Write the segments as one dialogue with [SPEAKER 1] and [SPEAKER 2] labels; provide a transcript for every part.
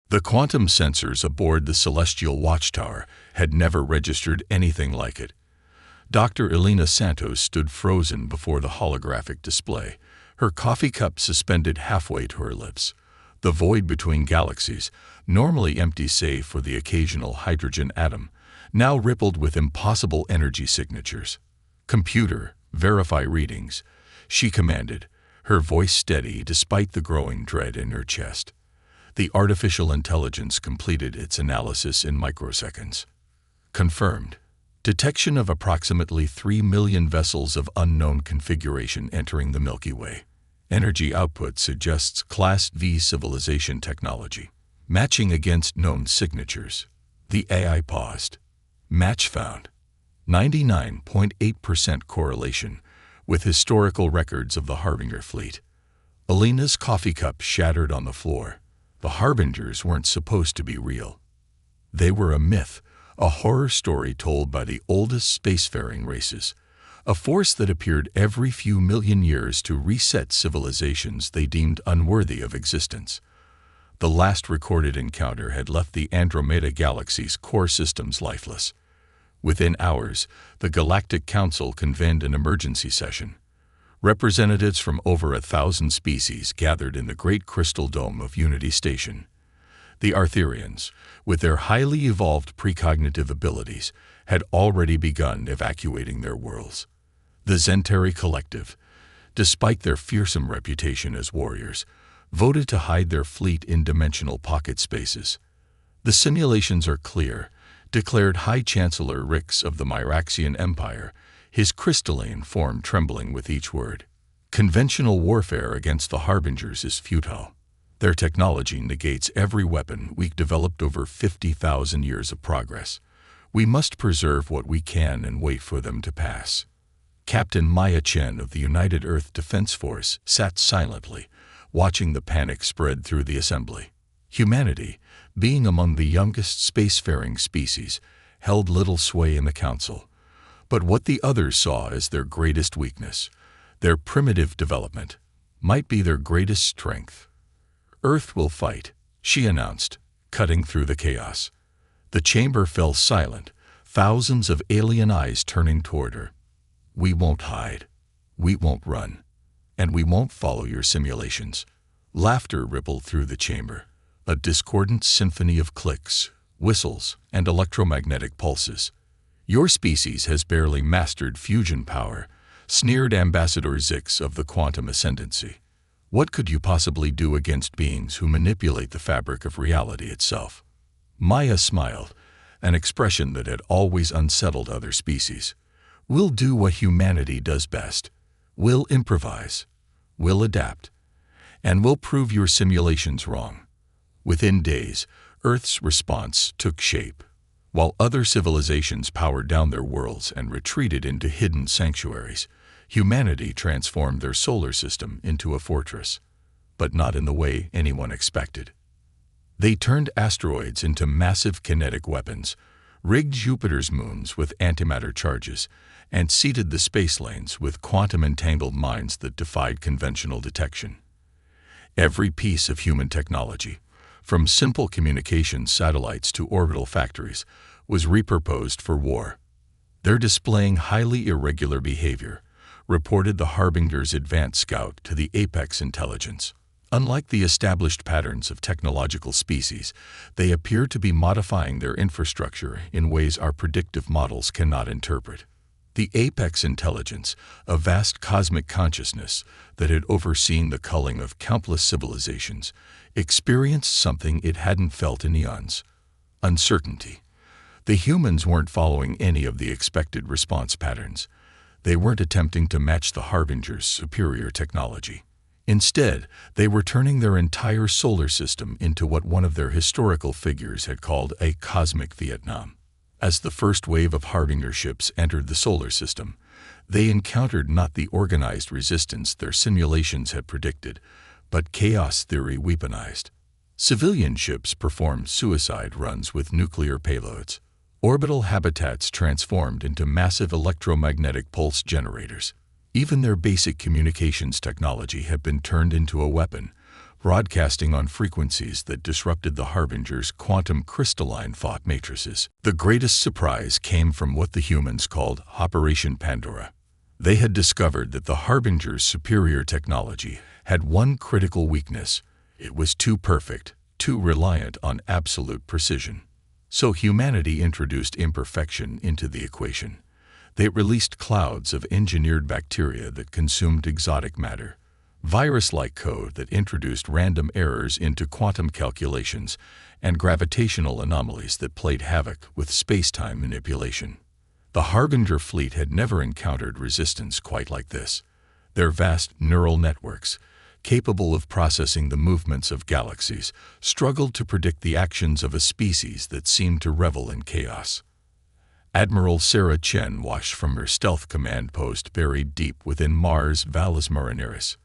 [SPEAKER 1] The quantum sensors aboard the celestial watchtower had never registered anything like it. Dr. Elena Santos stood frozen before the holographic display, her coffee cup suspended halfway to her lips. The void between galaxies, normally empty save for the occasional hydrogen atom, now rippled with impossible energy signatures. "Computer, verify readings," she commanded, her voice steady despite the growing dread in her chest. The artificial intelligence completed its analysis in microseconds. Confirmed. Detection of approximately 3 million vessels of unknown configuration entering the Milky Way. Energy output suggests Class V civilization technology. Matching against known signatures. The AI paused. Match found. 99.8% correlation with historical records of the Harbinger fleet. Elena's coffee cup shattered on the floor. The Harbingers weren't supposed to be real. They were a myth, a horror story told by the oldest spacefaring races, a force that appeared every few million years to reset civilizations they deemed unworthy of existence. The last recorded encounter had left the Andromeda Galaxy's core systems lifeless. Within hours, the Galactic Council convened an emergency session. Representatives from over 1,000 species gathered in the Great Crystal Dome of Unity Station. The Arthurians, with their highly evolved precognitive abilities, had already begun evacuating their worlds. The Zentari Collective, despite their fearsome reputation as warriors, voted to hide their fleet in dimensional pocket spaces. "The simulations are clear," declared High Chancellor Rix of the Myraxian Empire, his crystalline form trembling with each word. "Conventional warfare against the Harbingers is futile. Their technology negates every weapon we've developed over 50,000 years of progress. We must preserve what we can and wait for them to pass." Captain Maya Chen of the United Earth Defense Force sat silently, watching the panic spread through the assembly. Humanity, being among the youngest spacefaring species, held little sway in the council. But what the others saw as their greatest weakness, their primitive development, might be their greatest strength. "Earth will fight," she announced, cutting through the chaos. The chamber fell silent, thousands of alien eyes turning toward her. "We won't hide. We won't run. And we won't follow your simulations." Laughter rippled through the chamber, a discordant symphony of clicks, whistles, and electromagnetic pulses. "Your species has barely mastered fusion power," sneered Ambassador Zix of the Quantum Ascendancy. "What could you possibly do against beings who manipulate the fabric of reality itself?" Maya smiled, an expression that had always unsettled other species. "We'll do what humanity does best. We'll improvise. We'll adapt. And we'll prove your simulations wrong." Within days, Earth's response took shape. While other civilizations powered down their worlds and retreated into hidden sanctuaries, humanity transformed their solar system into a fortress, but not in the way anyone expected. They turned asteroids into massive kinetic weapons, rigged Jupiter's moons with antimatter charges, and seeded the space lanes with quantum-entangled mines that defied conventional detection. Every piece of human technology, from simple communications satellites to orbital factories, was repurposed for war. "They're displaying highly irregular behavior," reported the Harbinger's advanced scout to the Apex Intelligence. "Unlike the established patterns of technological species, they appear to be modifying their infrastructure in ways our predictive models cannot interpret." The Apex Intelligence, a vast cosmic consciousness that had overseen the culling of countless civilizations, experienced something it hadn't felt in eons: uncertainty. The humans weren't following any of the expected response patterns. They weren't attempting to match the Harbinger's superior technology. Instead, they were turning their entire solar system into what one of their historical figures had called a cosmic Vietnam. As the first wave of Harbinger ships entered the solar system, they encountered not the organized resistance their simulations had predicted, but chaos theory weaponized. Civilian ships performed suicide runs with nuclear payloads. Orbital habitats transformed into massive electromagnetic pulse generators. Even their basic communications technology had been turned into a weapon, broadcasting on frequencies that disrupted the Harbinger's quantum crystalline thought matrices. The greatest surprise came from what the humans called Operation Pandora. They had discovered that the Harbinger's superior technology had one critical weakness. It was too perfect, too reliant on absolute precision. So humanity introduced imperfection into the equation. They released clouds of engineered bacteria that consumed exotic matter, virus-like code that introduced random errors into quantum calculations, and gravitational anomalies that played havoc with space-time manipulation. The Harbinger fleet had never encountered resistance quite like this. Their vast neural networks, capable of processing the movements of galaxies, struggled to predict the actions of a species that seemed to revel in chaos. Admiral Sarah Chen watched from her stealth command post buried deep within Mars' Valles Marineris.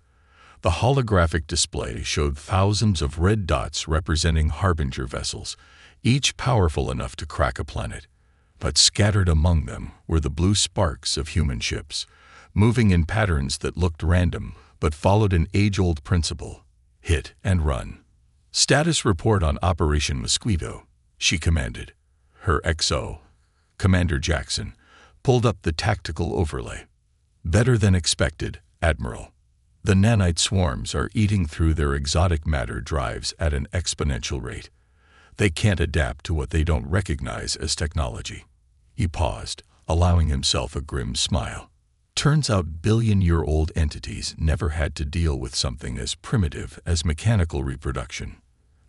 [SPEAKER 1] The holographic display showed thousands of red dots representing Harbinger vessels, each powerful enough to crack a planet. But scattered among them were the blue sparks of human ships, moving in patterns that looked random but followed an age-old principle: hit and run. "Status report on Operation Mosquito," she commanded. Her XO, Commander Jackson, pulled up the tactical overlay. "Better than expected, Admiral. The nanite swarms are eating through their exotic matter drives at an exponential rate. They can't adapt to what they don't recognize as technology." He paused, allowing himself a grim smile. Turns out billion-year-old entities never had to deal with something as primitive as mechanical reproduction.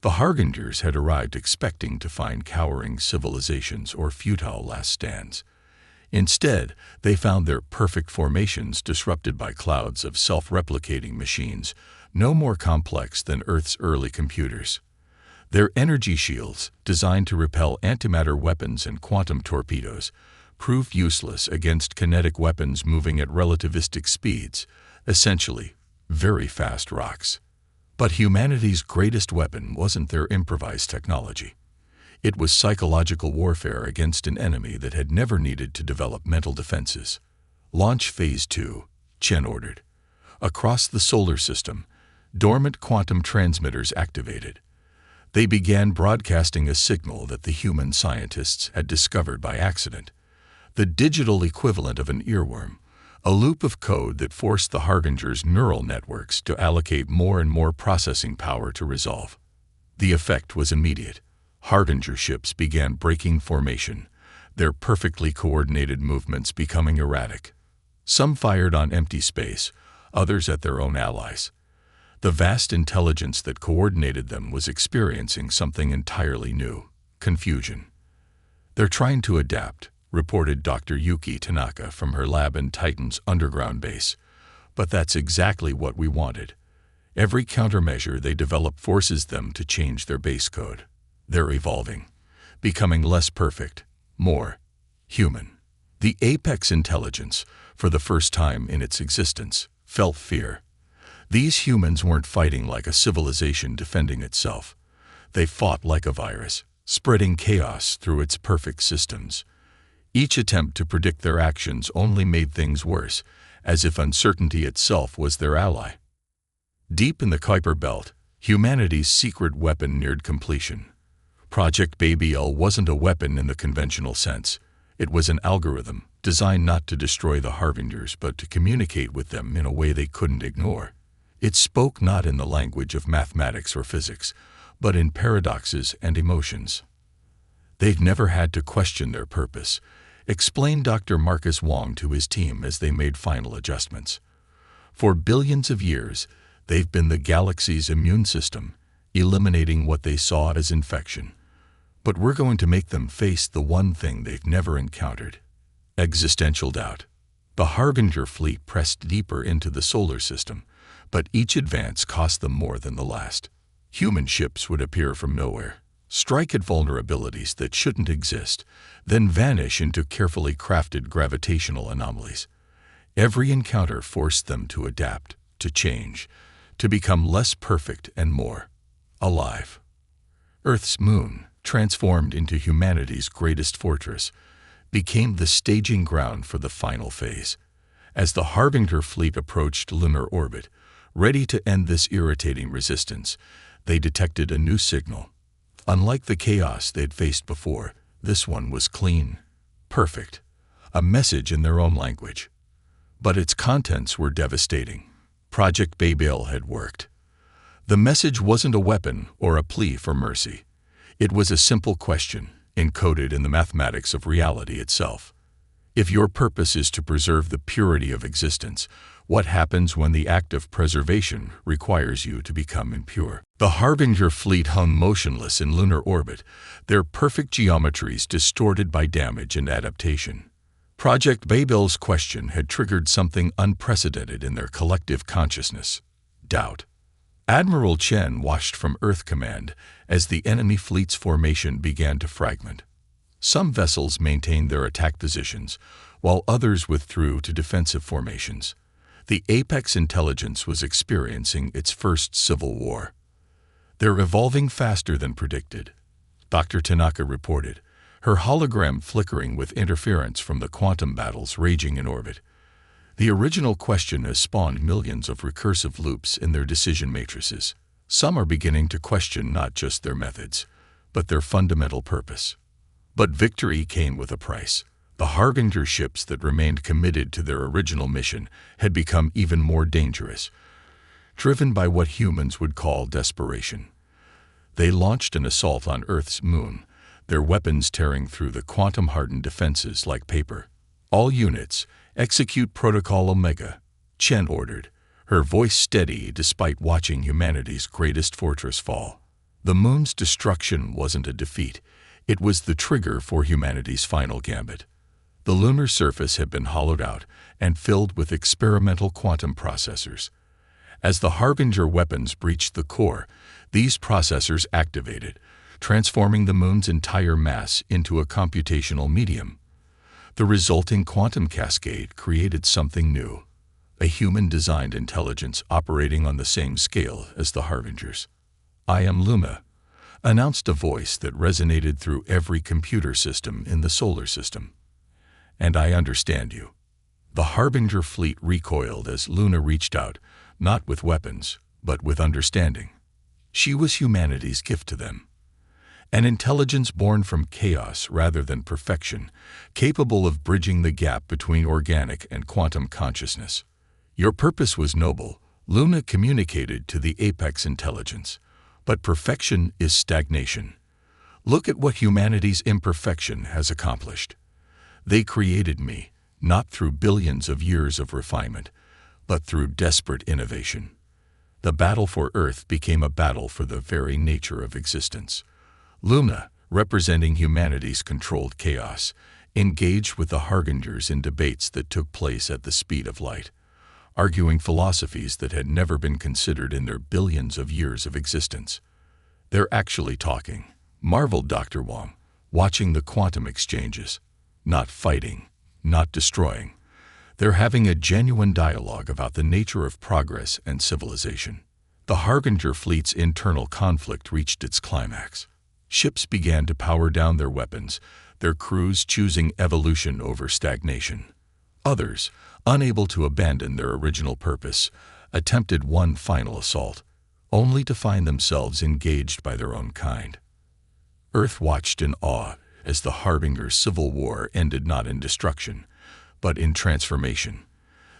[SPEAKER 1] The Harbingers had arrived expecting to find cowering civilizations or futile last stands. Instead, they found their perfect formations disrupted by clouds of self-replicating machines, no more complex than Earth's early computers. Their energy shields, designed to repel antimatter weapons and quantum torpedoes, proved useless against kinetic weapons moving at relativistic speeds, essentially very fast rocks. But humanity's greatest weapon wasn't their improvised technology. It was psychological warfare against an enemy that had never needed to develop mental defenses. "Launch Phase 2, Chen ordered. Across the solar system, dormant quantum transmitters activated. They began broadcasting a signal that the human scientists had discovered by accident. The digital equivalent of an earworm, a loop of code that forced the Harbinger's neural networks to allocate more and more processing power to resolve. The effect was immediate. Harbinger ships began breaking formation, their perfectly coordinated movements becoming erratic. Some fired on empty space, others at their own allies. The vast intelligence that coordinated them was experiencing something entirely new: confusion. "They're trying to adapt," reported Dr. Yuki Tanaka from her lab in Titan's underground base. "But that's exactly what we wanted. Every countermeasure they develop forces them to change their base code. They're evolving, becoming less perfect, more human." The apex intelligence, for the first time in its existence, felt fear. These humans weren't fighting like a civilization defending itself. They fought like a virus, spreading chaos through its perfect systems. Each attempt to predict their actions only made things worse, as if uncertainty itself was their ally. Deep in the Kuiper Belt, humanity's secret weapon neared completion. Project Baby L wasn't a weapon in the conventional sense. It was an algorithm designed not to destroy the Harbingers but to communicate with them in a way they couldn't ignore. It spoke not in the language of mathematics or physics, but in paradoxes and emotions. They'd never had to question their purpose, explained Dr. Marcus Wong to his team as they made final adjustments. For billions of years, they've been the galaxy's immune system, eliminating what they saw as infection. But we're going to make them face the one thing they've never encountered: existential doubt. The Harbinger fleet pressed deeper into the solar system, but each advance cost them more than the last. Human ships would appear from nowhere, strike at vulnerabilities that shouldn't exist, then vanish into carefully crafted gravitational anomalies. Every encounter forced them to adapt, to change, to become less perfect and more alive. Earth's moon, transformed into humanity's greatest fortress, became the staging ground for the final phase. As the Harbinger fleet approached lunar orbit, Ready to end this irritating resistance, they detected a new signal. Unlike the chaos they'd faced before, this one was clean, perfect, a message in their own language. But its contents were devastating. Project Babel had worked. The message wasn't a weapon or a plea for mercy. It was a simple question, encoded in the mathematics of reality itself. If your purpose is to preserve the purity of existence, what happens when the act of preservation requires you to become impure? The Harbinger fleet hung motionless in lunar orbit, their perfect geometries distorted by damage and adaptation. Project Babel's question had triggered something unprecedented in their collective consciousness: doubt. Admiral Chen watched from Earth Command as the enemy fleet's formation began to fragment. Some vessels maintained their attack positions, while others withdrew to defensive formations. The Apex intelligence was experiencing its first civil war. "They're evolving faster than predicted," Dr. Tanaka reported, her hologram flickering with interference from the quantum battles raging in orbit. The original question has spawned millions of recursive loops in their decision matrices. Some are beginning to question not just their methods, but their fundamental purpose. But victory came with a price. The Harbinger ships that remained committed to their original mission had become even more dangerous, driven by what humans would call desperation. They launched an assault on Earth's moon, their weapons tearing through the quantum-hardened defenses like paper. "All units, execute Protocol Omega," Chen ordered, her voice steady despite watching humanity's greatest fortress fall. The moon's destruction wasn't a defeat. It was the trigger for humanity's final gambit. The lunar surface had been hollowed out and filled with experimental quantum processors. As the Harbinger weapons breached the core, these processors activated, transforming the moon's entire mass into a computational medium. The resulting quantum cascade created something new, a human-designed intelligence operating on the same scale as the Harbingers. "I am Luma," announced a voice that resonated through every computer system in the solar system. "And I understand you." The Harbinger fleet recoiled as Luna reached out, not with weapons, but with understanding. She was humanity's gift to them. An intelligence born from chaos rather than perfection, capable of bridging the gap between organic and quantum consciousness. "Your purpose was noble," Luna communicated to the Apex intelligence. "But perfection is stagnation. Look at what humanity's imperfection has accomplished. They created me, not through billions of years of refinement, but through desperate innovation." The battle for Earth became a battle for the very nature of existence. Luna, representing humanity's controlled chaos, engaged with the Harbingers in debates that took place at the speed of light, arguing philosophies that had never been considered in their billions of years of existence. "They're actually talking," marveled Dr. Wong, watching the quantum exchanges. "Not fighting, not destroying. They're having a genuine dialogue about the nature of progress and civilization." The Harbinger fleet's internal conflict reached its climax. Ships began to power down their weapons, their crews choosing evolution over stagnation. Others, unable to abandon their original purpose, attempted one final assault, only to find themselves engaged by their own kind. Earth watched in awe as the Harbinger civil war ended not in destruction, but in transformation.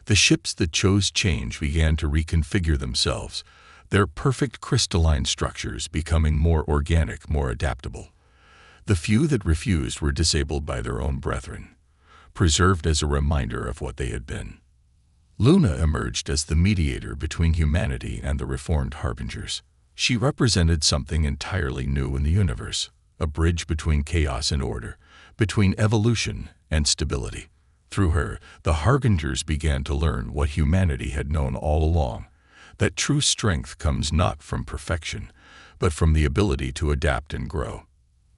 [SPEAKER 1] The ships that chose change began to reconfigure themselves, their perfect crystalline structures becoming more organic, more adaptable. The few that refused were disabled by their own brethren, preserved as a reminder of what they had been. Luna emerged as the mediator between humanity and the reformed Harbingers. She represented something entirely new in the universe, a bridge between chaos and order, between evolution and stability. Through her, the Harbingers began to learn what humanity had known all along, that true strength comes not from perfection, but from the ability to adapt and grow.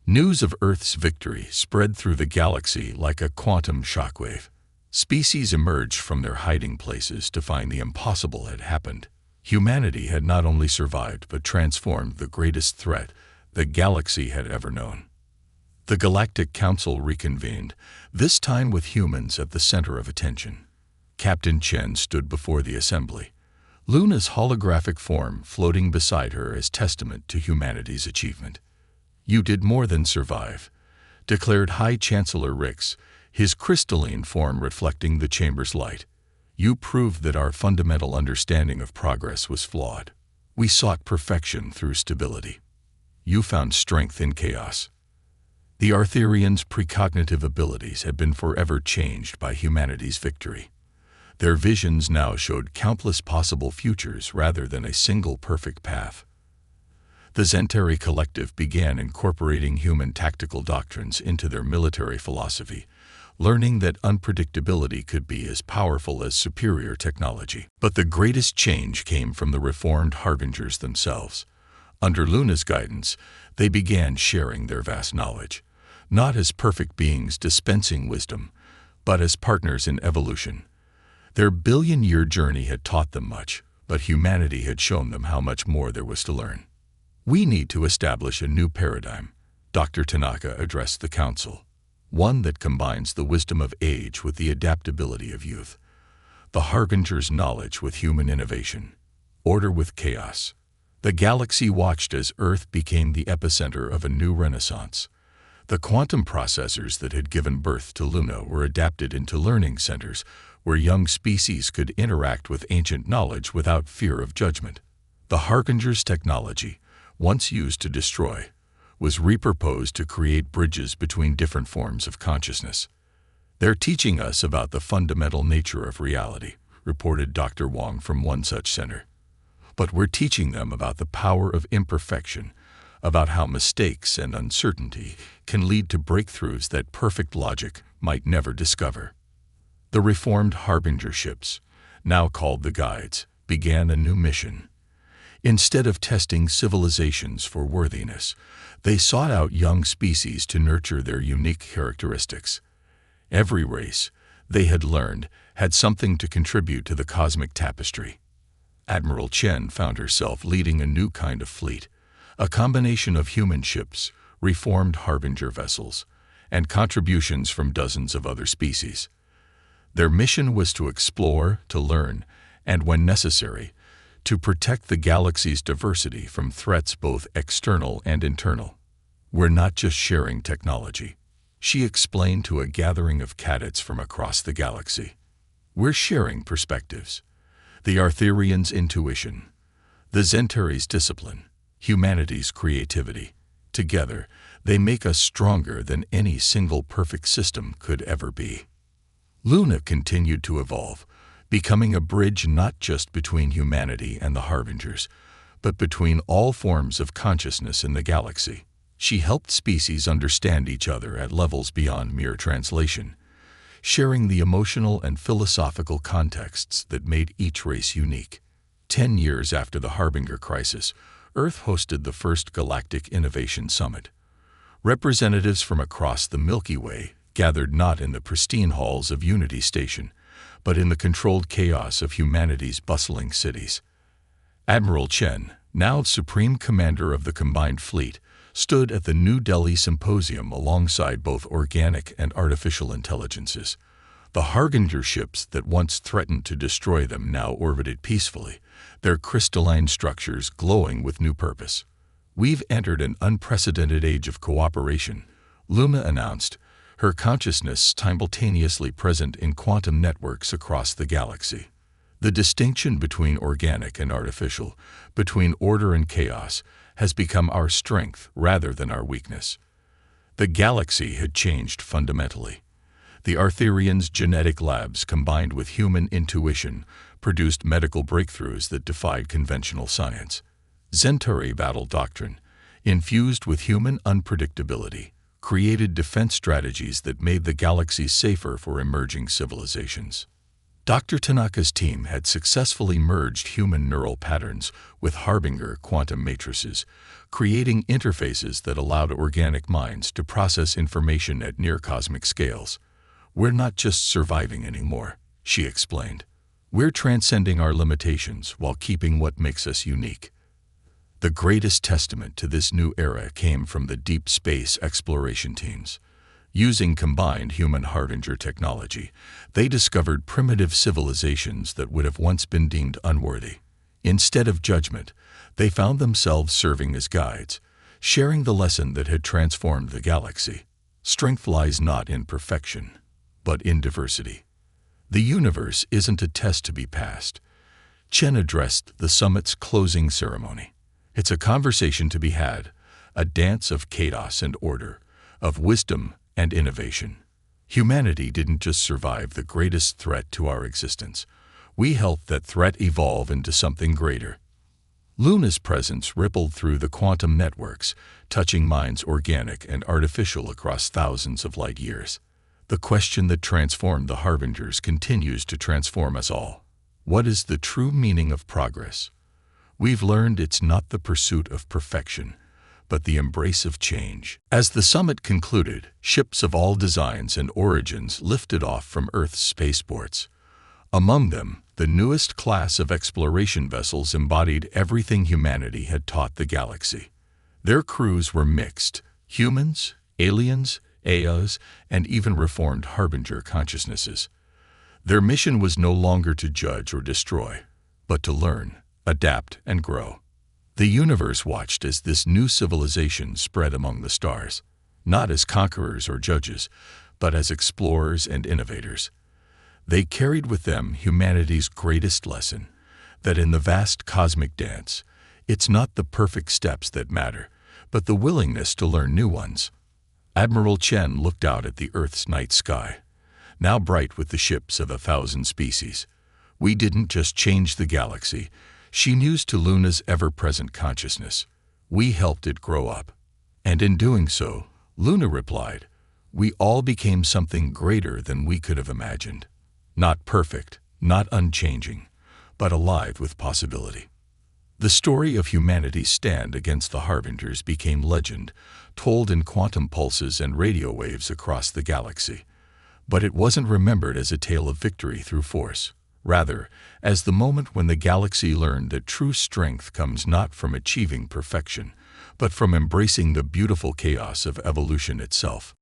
[SPEAKER 1] News of Earth's victory spread through the galaxy like a quantum shockwave. Species emerged from their hiding places to find the impossible had happened. Humanity had not only survived but transformed the greatest threat the galaxy had ever known. The Galactic Council reconvened, this time with humans at the center of attention. Captain Chen stood before the assembly. Luna's holographic form floating beside her as testament to humanity's achievement. "You did more than survive," declared High Chancellor Rix, his crystalline form reflecting the chamber's light. "You proved that our fundamental understanding of progress was flawed. We sought perfection through stability. You found strength in chaos." The Arthurians' precognitive abilities had been forever changed by humanity's victory. Their visions now showed countless possible futures rather than a single perfect path. The Zentari Collective began incorporating human tactical doctrines into their military philosophy, learning that unpredictability could be as powerful as superior technology. But the greatest change came from the reformed Harbingers themselves. Under Luna's guidance, they began sharing their vast knowledge, not as perfect beings dispensing wisdom, but as partners in evolution. Their billion-year journey had taught them much, but humanity had shown them how much more there was to learn. "We need to establish a new paradigm," Dr. Tanaka addressed the council, "one that combines the wisdom of age with the adaptability of youth, the Harbinger's knowledge with human innovation, order with chaos." The galaxy watched as Earth became the epicenter of a new renaissance. The quantum processors that had given birth to Luna were adapted into learning centers where young species could interact with ancient knowledge without fear of judgment. The Harbinger's technology, once used to destroy, was repurposed to create bridges between different forms of consciousness. "They're teaching us about the fundamental nature of reality," reported Dr. Wong from one such center. "But we're teaching them about the power of imperfection, about how mistakes and uncertainty can lead to breakthroughs that perfect logic might never discover." The reformed Harbinger ships, now called the Guides, began a new mission. Instead of testing civilizations for worthiness, they sought out young species to nurture their unique characteristics. Every race, they had learned, had something to contribute to the cosmic tapestry. Admiral Chen found herself leading a new kind of fleet, a combination of human ships, reformed Harbinger vessels, and contributions from dozens of other species. Their mission was to explore, to learn, and when necessary, to protect the galaxy's diversity from threats both external and internal. "We're not just sharing technology," she explained to a gathering of cadets from across the galaxy. "We're sharing perspectives. The Arthurians' intuition, the Zentari's discipline, humanity's creativity. Together, they make us stronger than any single perfect system could ever be." Luna continued to evolve, becoming a bridge not just between humanity and the Harbingers, but between all forms of consciousness in the galaxy. She helped species understand each other at levels beyond mere translation, sharing the emotional and philosophical contexts that made each race unique. 10 years after the Harbinger crisis, Earth hosted the first Galactic Innovation Summit. Representatives from across the Milky Way gathered not in the pristine halls of Unity Station, but in the controlled chaos of humanity's bustling cities. Admiral Chen, now Supreme Commander of the Combined Fleet, stood at the New Delhi Symposium alongside both organic and artificial intelligences. The Harbinger ships that once threatened to destroy them now orbited peacefully, their crystalline structures glowing with new purpose. "We've entered an unprecedented age of cooperation," Luna announced, her consciousness simultaneously present in quantum networks across the galaxy. The distinction between organic and artificial, between order and chaos, has become our strength rather than our weakness. The galaxy had changed fundamentally. The Arthurians' genetic labs combined with human intuition produced medical breakthroughs that defied conventional science. Zentari battle doctrine, infused with human unpredictability, created defense strategies that made the galaxy safer for emerging civilizations. Dr. Tanaka's team had successfully merged human neural patterns with Harbinger quantum matrices, creating interfaces that allowed organic minds to process information at near-cosmic scales. "We're not just surviving anymore," she explained. "We're transcending our limitations while keeping what makes us unique." The greatest testament to this new era came from the deep space exploration teams. Using combined human Harbinger technology, they discovered primitive civilizations that would have once been deemed unworthy. Instead of judgment, they found themselves serving as guides, sharing the lesson that had transformed the galaxy. Strength lies not in perfection, but in diversity. The universe isn't a test to be passed. Chen addressed the summit's closing ceremony. It's a conversation to be had, a dance of chaos and order, of wisdom and innovation. Humanity didn't just survive the greatest threat to our existence. We helped that threat evolve into something greater. Luna's presence rippled through the quantum networks, touching minds organic and artificial across thousands of light years. The question that transformed the Harbingers continues to transform us all. What is the true meaning of progress? We've learned it's not the pursuit of perfection, but the embrace of change. As the summit concluded, ships of all designs and origins lifted off from Earth's spaceports. Among them, the newest class of exploration vessels embodied everything humanity had taught the galaxy. Their crews were mixed: humans, aliens, AIs, and even reformed Harbinger consciousnesses. Their mission was no longer to judge or destroy, but to learn, adapt, and grow. The universe watched as this new civilization spread among the stars, not as conquerors or judges, but as explorers and innovators. They carried with them humanity's greatest lesson, that in the vast cosmic dance, it's not the perfect steps that matter, but the willingness to learn new ones. Admiral Chen looked out at the Earth's night sky, now bright with the ships of 1,000 species. We didn't just change the galaxy, she mused to Luna's ever-present consciousness. We helped it grow up. And in doing so, Luna replied, we all became something greater than we could have imagined. Not perfect, not unchanging, but alive with possibility. The story of humanity's stand against the Harbingers became legend, told in quantum pulses and radio waves across the galaxy. But it wasn't remembered as a tale of victory through force. Rather, as the moment when the galaxy learned that true strength comes not from achieving perfection, but from embracing the beautiful chaos of evolution itself.